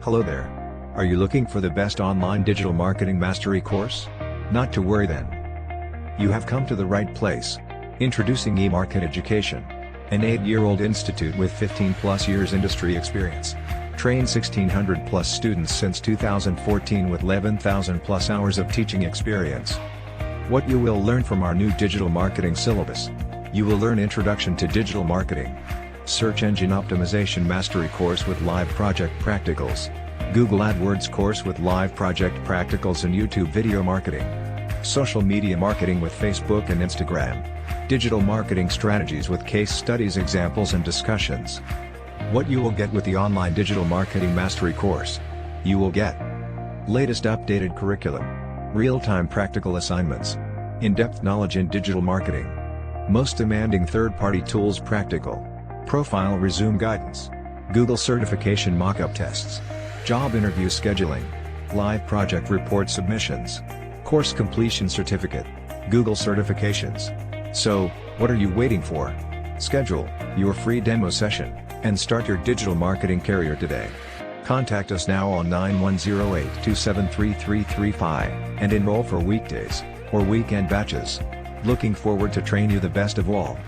Hello there. Are you looking for the best online digital marketing mastery course? Not to worry then. You have come to the right place. Introducing eMarket Education, an 8-year-old institute with 15+ years industry experience. Trained 1,600+ students since 2014 with 11,000+ hours of teaching experience. What you will learn from our new digital marketing syllabus. You will learn Introduction to Digital Marketing, Search Engine Optimization Mastery course with live project practicals, Google AdWords course with live project practicals and YouTube video marketing, social media marketing with Facebook and Instagram, digital marketing strategies with case studies, examples and discussions. What you will get with the online digital marketing mastery course. You will get latest updated curriculum, real-time practical assignments, in-depth knowledge in digital marketing, most demanding third-party tools, practical profile resume guidance, Google certification mock-up tests, job interview scheduling, live project report submissions, course completion certificate, Google certifications. So, what are you waiting for? Schedule your free demo session and start your digital marketing career today. Contact us now on 9108-273-335 and enroll for weekdays or weekend batches. Looking forward to train you the best of all.